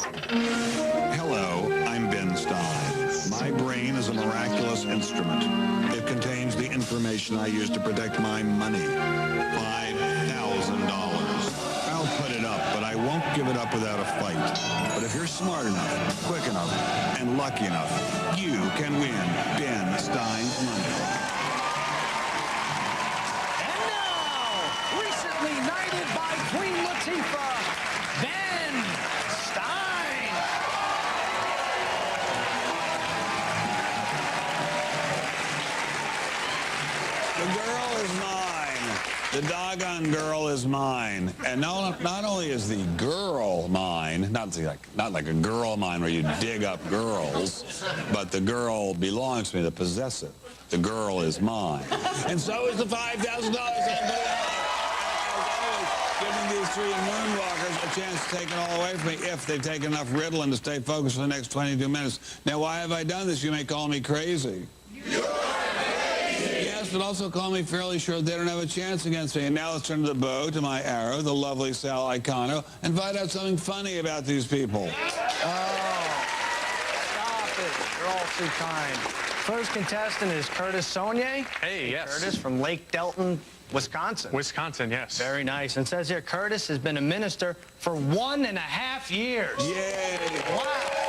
Hello, I'm Ben Stein. My brain is a miraculous instrument. It contains the information I use to protect my money. $5,000. I'll put it up, but I won't give it up without a fight. But if you're smart enough, quick enough, and lucky enough, you can win Ben Stein's money. And now, recently knighted by Queen Latifah, Ben Stein. The girl is mine. The doggone girl is mine. And not only is the girl mine, not like a girl mine where you dig up girls, but the girl belongs to me, the possessive. The girl is mine. And so is the $5,000 giving these three moonwalkers a chance to take it all away from me if they've taken enough Ritalin to stay focused for the next 22 minutes. Now, why have I done this? You may call me crazy. Yes, but also call me fairly sure they don't have a chance against me. And now let's turn to the bow, to my arrow, the lovely Sal Icano, and find out something funny about these people. Oh, stop it. You're all too kind. First contestant is Curtis Saunier. Hey, yes. Curtis from Lake Delton, Wisconsin. Wisconsin, yes. Very nice. And it says here, Curtis has been a minister for 1.5 years. Yay! Wow.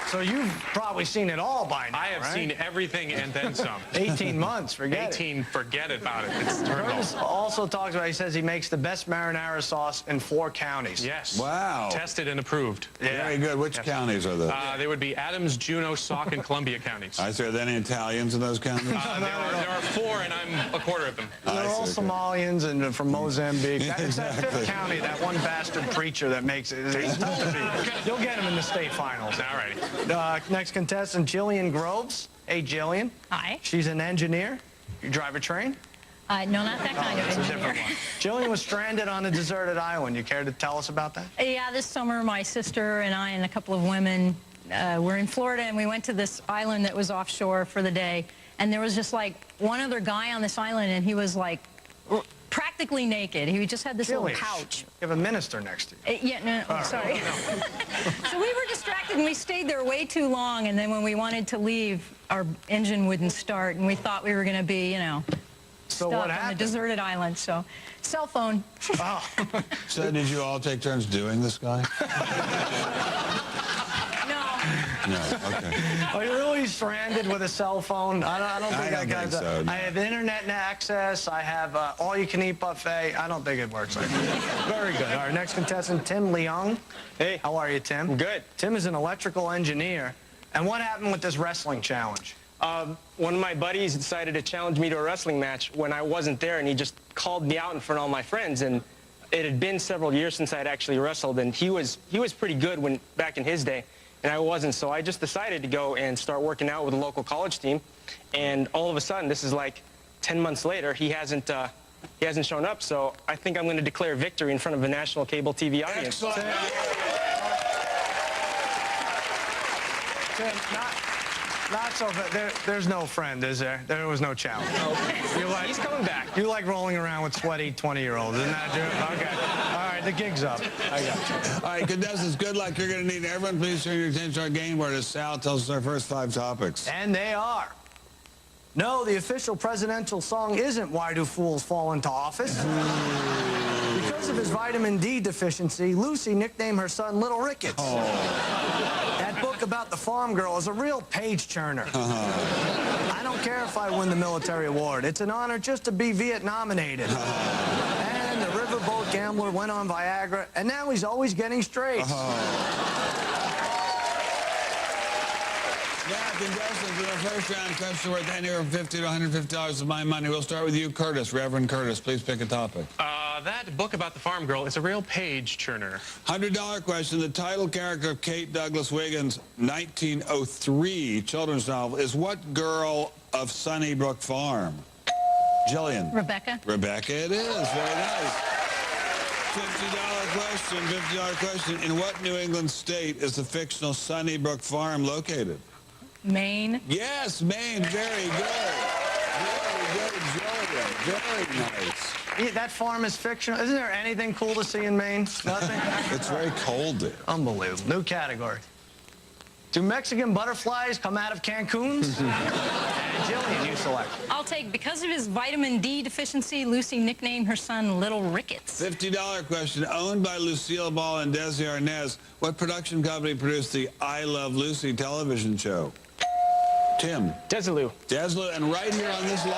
So you've probably seen it all by now, I have right? seen everything and then some. 18 months, forget 18, forget about it. It's Curtis terrible. also talks about, he says he makes the best marinara sauce in 4 counties. Yes. Wow. Tested and approved. Very good. Which counties are those? They would be Adams, Juneau, Sauk, and Columbia counties. Are there any Italians in those counties? There are 4, and I'm a quarter of them. They're all see, okay. Somalians and from Mozambique. It's that Exactly. 5th county, that one bastard preacher that makes it. It's tough to beat. You'll get him in the state finals. All righty. Next contestant, Jillian Groves. Hey, Jillian. Hi. She's an engineer. You drive a train? No, not that kind of It's a engineer. different one. Jillian was stranded on a deserted island. You care to tell us about that? Yeah, this summer, my sister and I and a couple of women were in Florida, and we went to this island that was offshore for the day. And there was just like one other guy on this island, and he was like practically naked. He just had this little Jillian, pouch. You have a minister next to you. Yeah, no, sorry. So we were distracted, and we stayed there way too long. And then when we wanted to leave, our engine wouldn't start, and we thought we were going to be, you know, So stuck what on a happened? deserted island. So, cell phone. Oh. So did you all take turns doing this guy? No. No, okay. Are you really stranded with a cell phone? I don't think I don't think so, no. I have internet access. I have all-you-can-eat buffet. I don't think it works like that. Very good. All right, next contestant, Tim Leung. Hey. How are you, Tim? Good. Tim is an electrical engineer. And what happened with this wrestling challenge? One of my buddies decided to challenge me to a wrestling match when I wasn't there, and he just called me out in front of all my friends. And it had been several years since I had actually wrestled, and he was pretty good back in his day, and I wasn't. So I just decided to go and start working out with a local college team. And all of a sudden, this is like 10 months later, he hasn't shown up. So I think I'm going to declare victory in front of a national cable TV audience. Excellent. Tim, not so bad. There's no friend, is there? There was no challenge. He's coming back. You like rolling around with sweaty 20-year-olds, isn't that true? Okay. All right, the gig's up. I got you. All right, contestants, good luck. You're going to need everyone. Please turn your attention to our game board as Sal tells us our first 5 topics. And they are. No, the official presidential song isn't Why Do Fools Fall Into Office? Because of his vitamin D deficiency, Lucy nicknamed her son Little Ricketts. Oh. That book about the farm girl is a real page-turner. I don't care if I win the military award. It's an honor just to be Vietnam-nominated. And the riverboat gambler went on Viagra, and now he's always getting straight. Now, contestants, in the first round, question worth anywhere from $50 to $150 of my money. We'll start with you, Curtis. Reverend Curtis, please pick a topic. That book about the farm girl is a real page churner. $100 question. The title character of Kate Douglas Wiggins' 1903 children's novel is what girl of Sunnybrook Farm? Jillian. Rebecca. Rebecca it is. Very nice. $50 question. In what New England state is the fictional Sunnybrook Farm located? Maine. Yes, Maine. Very good. Very good, Jillian. Very nice. That farm is fictional. Isn't there anything cool to see in Maine? Nothing? It's very cold there. Unbelievable. New category. Do Mexican butterflies come out of Cancun's? And Jillian, you select. I'll take, because of his vitamin D deficiency, Lucy nicknamed her son Little Ricketts. $50 question. Owned by Lucille Ball and Desi Arnaz, what production company produced the I Love Lucy television show? Tim. Desilu. Desilu, and right here on this line,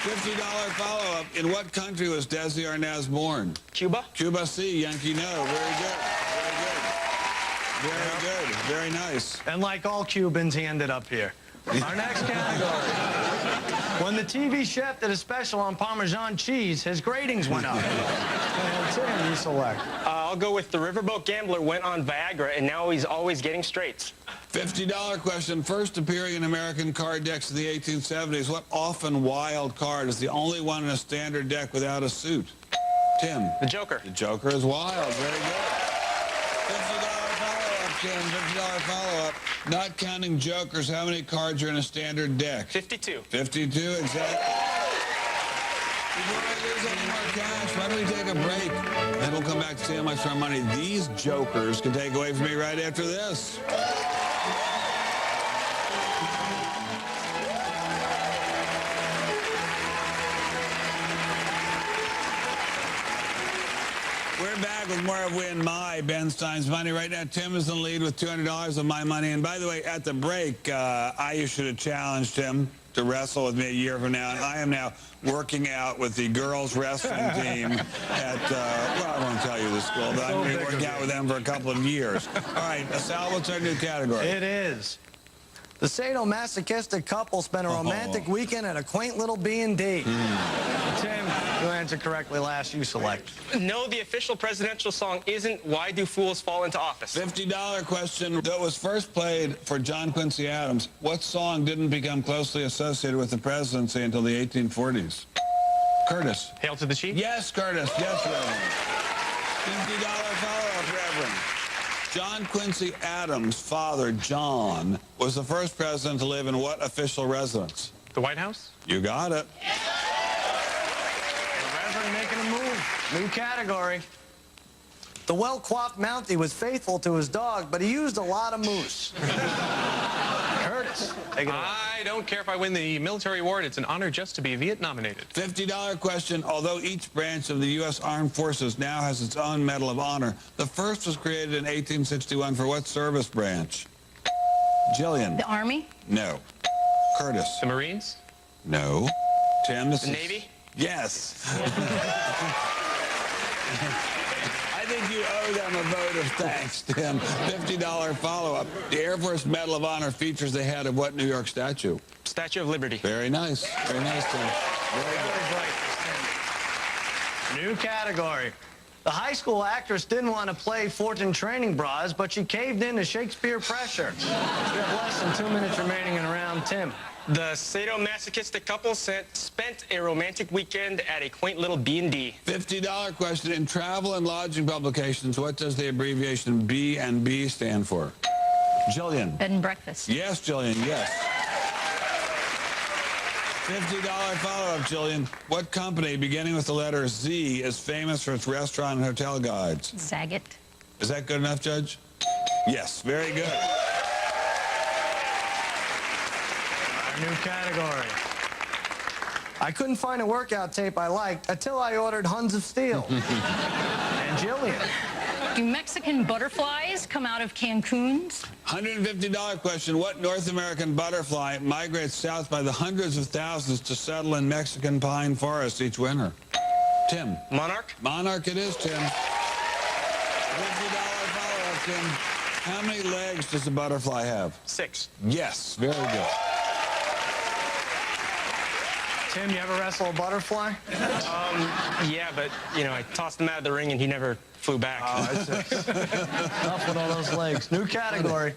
$50 follow-up. In what country was Desi Arnaz born? Cuba. Cuba C, Yankee no. Very good. Very good. Very nice. And like all Cubans, he ended up here. Our next category. When the TV chef did a special on Parmesan cheese, his ratings went up. And Tim, you select. I'll go with the riverboat gambler went on Viagra, and now he's always getting straights. $50 question. First appearing in American card decks in the 1870s, what often wild card is the only one in a standard deck without a suit? Tim. The Joker. The Joker is wild. Very good. $50 follow-up, Tim. $50 follow-up. Not counting jokers, how many cards are in a standard deck? 52. 52, exactly. Before I lose any more cash, why don't we take a break? Then we'll come back to see how much more money these jokers can take away from me right after this. We're back with more of Win My, Ben Stein's Money. Right now, Tim is in the lead with $200 of my money. And by the way, at the break, I should have challenged him to wrestle with me a year from now. And I am now working out with the girls' wrestling team at, well, I won't tell you the school, but I'm going to be working out with them for a couple of years. All right, Sal, what's our new category? It is. The sadomasochistic couple spent a romantic weekend at a quaint little B&D. Tim, you answered correctly last. You select. No, the official presidential song isn't Why Do Fools Fall Into Office? $50 question. Though it was first played for John Quincy Adams, what song didn't become closely associated with the presidency until the 1840s? Curtis. Hail to the chief. Yes, Curtis. Yes, Reverend. $50 follow-up, Reverend. John Quincy Adams' father, John, was the first president to live in what official residence? The White House. You got it. The Reverend making a move. New category. The well-coiffed Mountie was faithful to his dog, but he used a lot of moose. Curtis, take it away. I don't care if I win the military award. It's an honor just to be Vietnaminated. $50 question. Although each branch of the U.S. Armed Forces now has its own Medal of Honor, the first was created in 1861 for what service branch? Jillian. The Army? No. Curtis. The Marines. No. Tim. The Navy? Yes. I think you owe them a vote of thanks, Tim. $50 follow-up. The Air Force Medal of Honor features the head of what New York statue? Statue of Liberty. Very nice. Very nice, Tim. Very good. New category. The high school actress didn't want to play Fortune training bras, but she caved in to Shakespeare pressure. We have less than 2 minutes remaining in round. Tim. The sadomasochistic couple spent a romantic weekend at a quaint little B&D. $50 question. In travel and lodging publications, what does the abbreviation B&B stand for? Jillian. Bed and breakfast. Yes, Jillian, yes. $50 follow-up, Jillian. What company, beginning with the letter Z, is famous for its restaurant and hotel guides? Zagat. Is that good enough, Judge? Yes, very good. Our new category. I couldn't find a workout tape I liked until I ordered Huns of Steel. And Jillian. Do Mexican butterflies come out of Cancun's? $150 question. What North American butterfly migrates south by the hundreds of thousands to settle in Mexican pine forests each winter? Tim. Monarch? Monarch it is, Tim. $50 follow-up, Tim. How many legs does a butterfly have? 6. Yes, very good. Tim, you ever wrestle a butterfly? Yeah, but, you know, I tossed him out of the ring and he never flew back. Enough with all those legs. New category.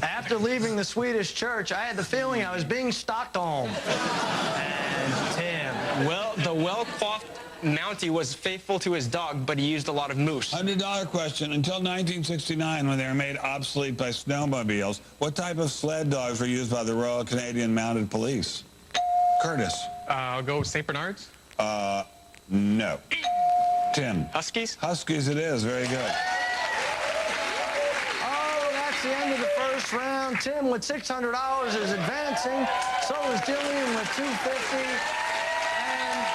After leaving the Swedish church, I had the feeling I was being Stockholm. And Tim. Well, the well-coiffed Mountie was faithful to his dog, but he used a lot of moose. $100 question. Until 1969, when they were made obsolete by snowmobiles, what type of sled dogs were used by the Royal Canadian Mounted Police? Curtis. I'll go St. Bernards. No. Tim. Huskies? Huskies it is. Very good. Oh, that's the end of the first round. Tim with $600 is advancing. So is Jillian with $250. And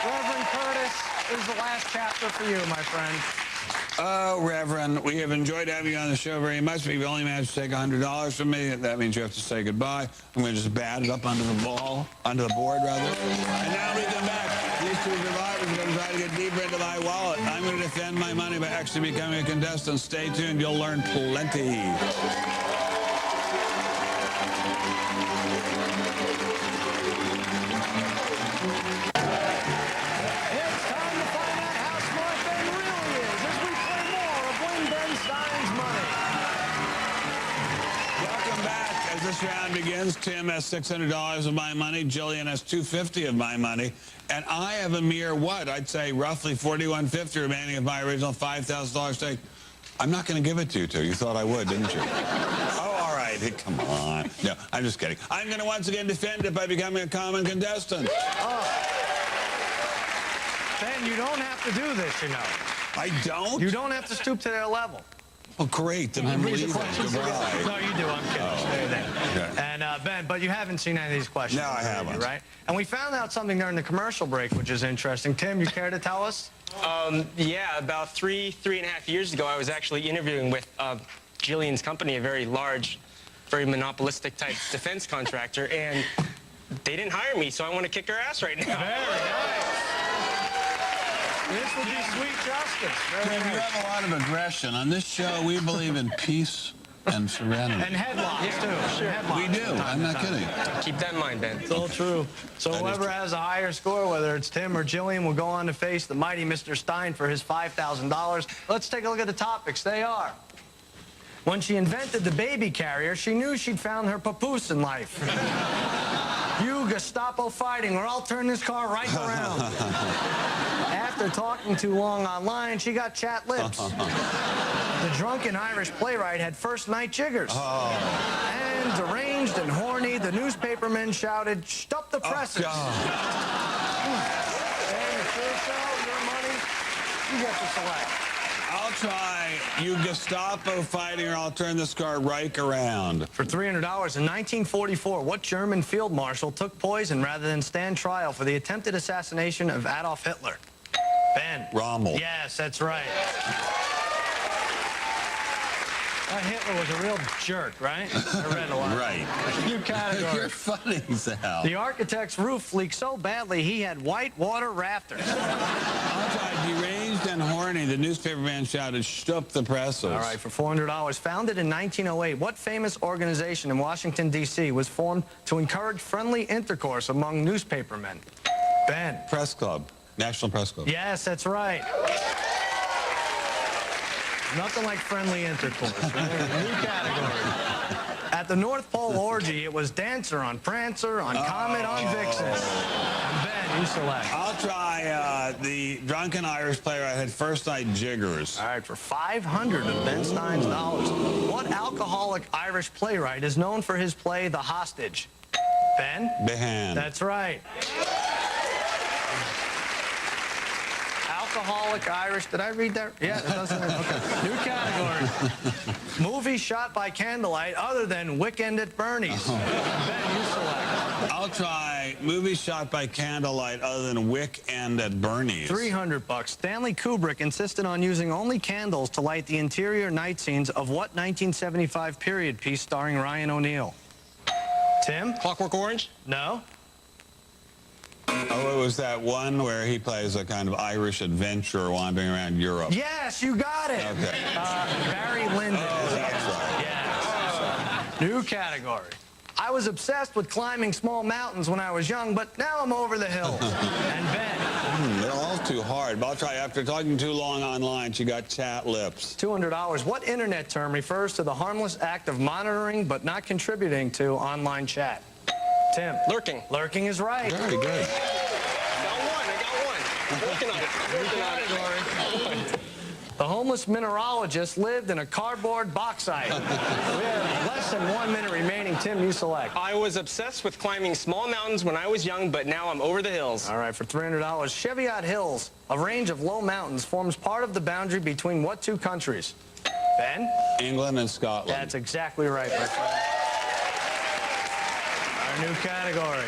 Reverend Curtis is the last chapter for you, my friend. Oh, Reverend, we have enjoyed having you on the show very much. We've only managed to take $100 from me. That means you have to say goodbye. I'm going to just bat it up onto the board, rather. And now we come back. These two survivors are going to try to get deeper into my wallet. I'm going to defend my money by actually becoming a contestant. Stay tuned. You'll learn plenty. It's time to find out how smart Ben really is as we play more of Win Ben Stein's Money. Welcome back. As this round begins, Tim has $600 of my money. Jillian has $250 of my money. And I have a mere, what, I'd say roughly $41.50 remaining of my original $5,000 stake. I'm not going to give it to you two. You thought I would, didn't you? Oh, all right. Hey, come on. No, I'm just kidding. I'm going to once again defend it by becoming a common contestant. Ben, you don't have to do this, you know. I don't? You don't have to stoop to their level. Oh, great. Then I'm leaving. Goodbye. No, you do. I'm kidding. Stay there. Okay. And, Ben, but you haven't seen any of these questions. No, I haven't. Right? And we found out something during the commercial break, which is interesting. Tim, you care to tell us? Yeah, about three and a half years ago, I was actually interviewing with Jillian's company, a very large, very monopolistic type defense contractor, and they didn't hire me, so I want to kick her ass right now. Very nice. This would be sweet justice. Very You nice. have a lot of aggression. On this show, we believe in peace and serenity. And headlocks, too. Sure. We do. I'm not kidding. Keep that in mind, Ben. It's all true. So That is whoever true. has a higher score, whether it's Tim or Jillian, will go on to face the mighty Mr. Stein for his $5,000. Let's take a look at the topics. They are: when she invented the baby carrier, she knew she'd found her papoose in life. You Gestapo fighting, or I'll turn this car right around. After talking too long online, she got chat lips. The drunken Irish playwright had first night jiggers. And deranged and horny, the newspapermen shouted, "Stop the presses." And it's your show, your money, you get to select. I'll try you Gestapo fighting, or I'll turn this car right around. For $300, in 1944, what German field marshal took poison rather than stand trial for the attempted assassination of Adolf Hitler? Ben. Rommel. Yes, that's right. Hitler was a real jerk, right? I read a lot. Right. New category. You're funny, Sal. The architect's roof leaked so badly he had white water rafters. I'll try deranged and horny. The newspaperman shouted, "Stop the presses." All right, for $400. Founded in 1908, what famous organization in Washington, D.C. was formed to encourage friendly intercourse among newspapermen? Ben. Press Club. National Press Club. Yes, that's right. Nothing like friendly intercourse. Right? New category. At the North Pole orgy, it was Dancer on Prancer, on Comet, on Vixen. And Ben, you select. I'll try the drunken Irish playwright had first night jiggers. All right, for $500 of Ben Stein's dollars. What alcoholic Irish playwright is known for his play The Hostage? Ben? Behan. That's right. Alcoholic Irish. Did I read that? Yeah, it doesn't. Okay. New category. Movie shot by candlelight other than Weekend at Bernie's. Ben, you select. I'll try movie shot by candlelight other than Weekend at Bernie's. $300. Stanley Kubrick insisted on using only candles to light the interior night scenes of what 1975 period piece starring Ryan O'Neal? Tim? Clockwork Orange? No? Oh, it was that one where he plays a kind of Irish adventurer wandering around Europe. Yes, you got it. Okay. Barry Lyndon. Oh, that's right. Yes. New category. I was obsessed with climbing small mountains when I was young, but now I'm over the hills. And Ben. They're all too hard, but I'll try. After talking too long online, she got chat lips. $200. What internet term refers to the harmless act of monitoring but not contributing to online chat? Tim. Lurking. Lurking is right. Very good. I got one. I'm working on it. I'm working on it. The homeless mineralogist lived in a cardboard box site. We have less than 1 minute remaining. Tim, you select. I was obsessed with climbing small mountains when I was young, but now I'm over the hills. All right, for $300, Cheviot Hills, a range of low mountains, forms part of the boundary between what two countries? Ben? England and Scotland. That's exactly right, my friend. Our new category.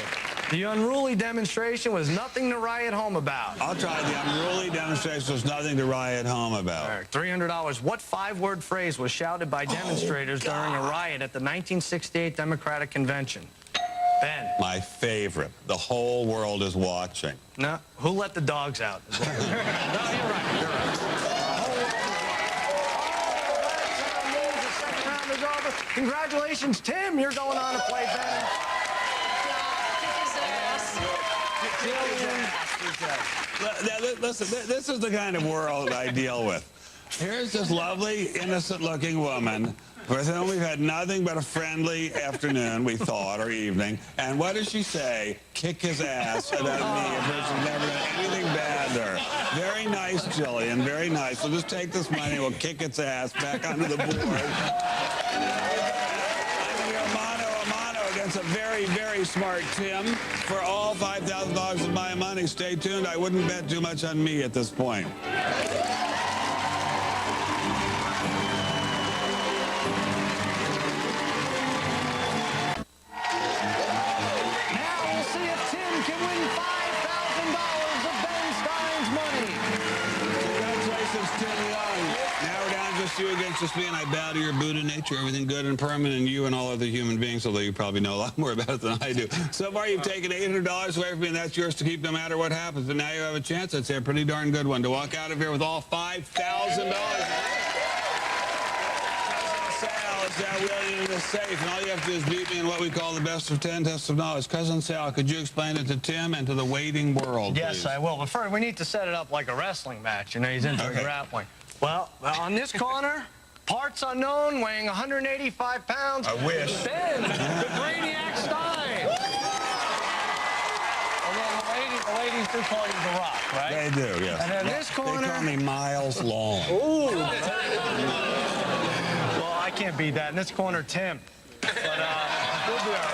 The unruly demonstration was nothing to write home about. I'll try. The unruly demonstration was nothing to riot home about. All right, $300. What five-word phrase was shouted by demonstrators during a riot at the 1968 Democratic Convention? Ben. My favorite. The whole world is watching. No, who let the dogs out? No, you're right. You're right. The whole world is watching. Oh, that means the second round is over. Congratulations, Tim. You're going on to play Ben. Listen, this is the kind of world I deal with. Here's this lovely, innocent-looking woman with whom we've had nothing but a friendly afternoon, we thought, or evening. And what does she say? Kick his ass about me, a person who's never done anything bad to her. Very nice, Jillian, very nice. We'll just take this money, we'll kick its ass back onto the board. I'm your mano a mano against a very, very smart Tim. For all $5,000 of my money, stay tuned. I wouldn't bet too much on me at this point. You against just me, and I bow to your Buddha nature, everything good and permanent, and you and all other human beings, although you probably know a lot more about it than I do. So far, you've taken $800 away from me, and that's yours to keep no matter what happens. But now you have a chance, I'd say a pretty darn good one, to walk out of here with all $5,000. Sal is now wheeling in the safe, and all you have to do is beat me in what we call the best of 10 tests of knowledge. Cousin Sal, could you explain it to Tim and to the waiting world, Yes, please? I will. But first, we need to set it up like a wrestling match. You know, he's into grappling. Well, on this corner, parts unknown, weighing 185 pounds. I wish. Ben, the Brainiac Stein. Although the ladies do call you The Rock, right? They do, yes. And then this corner... They call me Miles Long. Ooh. Well, I can't beat that. In this corner, Tim. But, we'll be all right.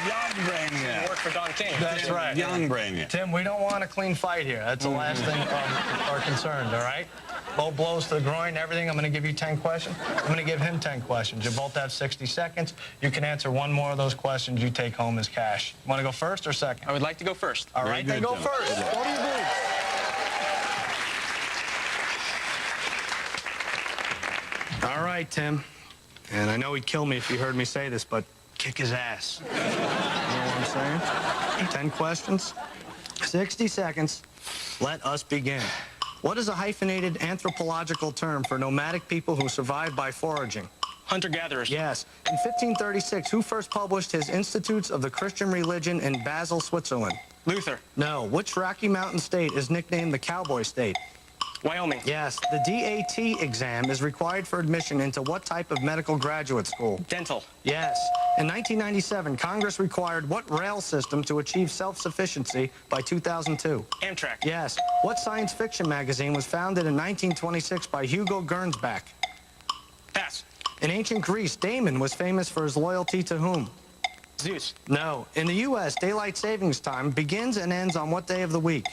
Young Brainiac. Work for Don King. That's right. Young Brainiac. Tim, we don't want a clean fight here. That's the last thing are concerned, all right? Low blows to the groin, everything. I'm going to give you 10 questions. I'm going to give him 10 questions. You both have 60 seconds. You can answer one more of those questions. You take home as cash. Want to go first or second? I would like to go first. All right, then go first. Go to your boots. All right, Tim. And I know he'd kill me if he heard me say this, but kick his ass. You know what I'm saying? 10 questions, 60 seconds. Let us begin. What is a hyphenated anthropological term for nomadic people who survive by foraging? Hunter-gatherers. Yes. In 1536, who first published his Institutes of the Christian Religion in Basel, Switzerland? Luther. No. Which Rocky Mountain state is nicknamed the Cowboy State? Wyoming. Yes. The DAT exam is required for admission into what type of medical graduate school? Dental. Yes. In 1997, Congress required what rail system to achieve self-sufficiency by 2002? Amtrak. Yes. What science fiction magazine was founded in 1926 by Hugo Gernsback? Pass. In ancient Greece, Damon was famous for his loyalty to whom? Zeus. No. In the U.S., daylight savings time begins and ends on what day of the week?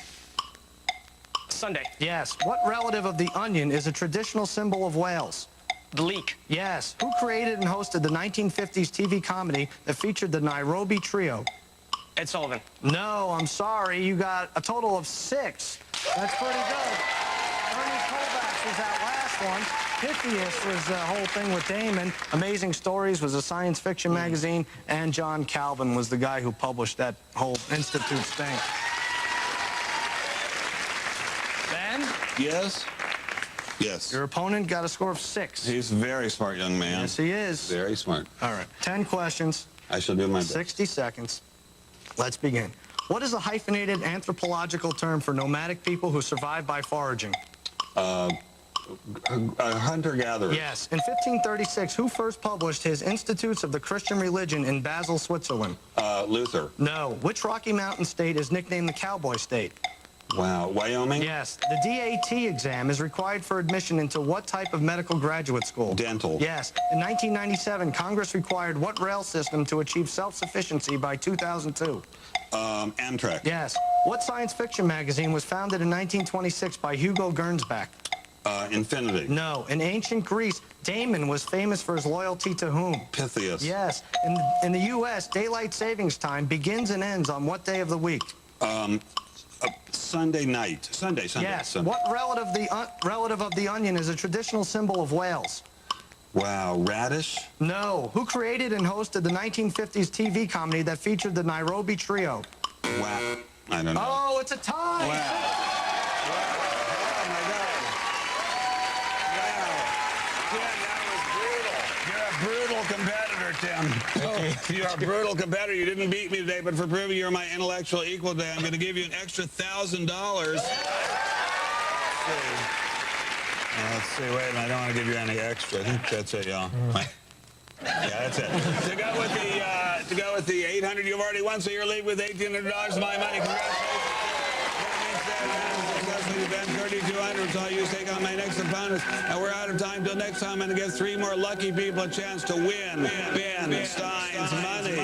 Sunday. Yes. What relative of the onion is a traditional symbol of Wales? The leek. Yes. Who created and hosted the 1950s TV comedy that featured the Nairobi Trio? Ed Sullivan. No, I'm sorry. You got a total of 6. That's pretty good. Ernie Kovacs was that last one. Pythias was the whole thing with Damon. Amazing Stories was a science fiction magazine. And John Calvin was the guy who published that whole Institutes thing. Ben? Yes? Yes. Your opponent got a score of 6. He's a very smart young man. Yes, he is. Very smart. All right. 10 questions. I shall do my best. 60 seconds. Let's begin. What is a hyphenated anthropological term for nomadic people who survive by foraging? Hunter-gatherer. Yes. In 1536, who first published his Institutes of the Christian Religion in Basel, Switzerland? Luther. No. Which Rocky Mountain state is nicknamed the Cowboy State? Wow. Wyoming? Yes. The DAT exam is required for admission into what type of medical graduate school? Dental. Yes. In 1997, Congress required what rail system to achieve self-sufficiency by 2002? Amtrak. Yes. What science fiction magazine was founded in 1926 by Hugo Gernsback? Infinity. No. In ancient Greece, Damon was famous for his loyalty to whom? Pythias. Yes. In the U.S., daylight savings time begins and ends on what day of the week? Sunday night. Sunday. Yes. Sunday. What relative of the onion is a traditional symbol of Wales? Wow. Radish? No. Who created and hosted the 1950s TV comedy that featured the Nairobi Trio? Wow. I don't know. Oh, it's a tie. Wow. Oh, my God. Wow. Tim, that was brutal. You're a brutal competitor, Tim. You're a brutal competitor. You didn't beat me today, but for proving you're my intellectual equal today, I'm going to give you an extra $1,000. Let's see. Wait a minute. I don't want to give you any extra. I think that's it, y'all. Yeah, that's it. To go with the 800 you've already won, so you're leaving with $1,800 of my money. Congratulations. Ben 3,200. It's all you take on my next opponents. And we're out of time. Till next time, I'm going to give 3 more lucky people a chance to win Ben Stein's money.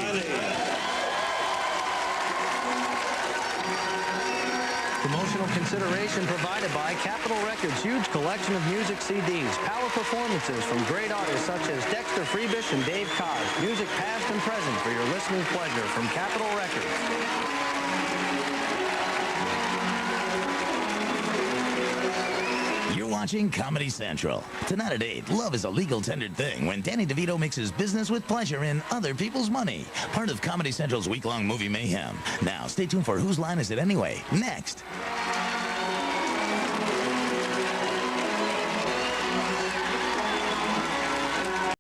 Promotional consideration provided by Capitol Records' huge collection of music CDs. Power performances from great artists such as Dexter Freebish and Dave Koz. Music past and present for your listening pleasure from Capitol Records. You're watching Comedy Central. Tonight at 8, love is a legal tendered thing when Danny DeVito mixes business with pleasure in other people's money. Part of Comedy Central's week-long movie mayhem. Now, stay tuned for Whose Line Is It Anyway? Next.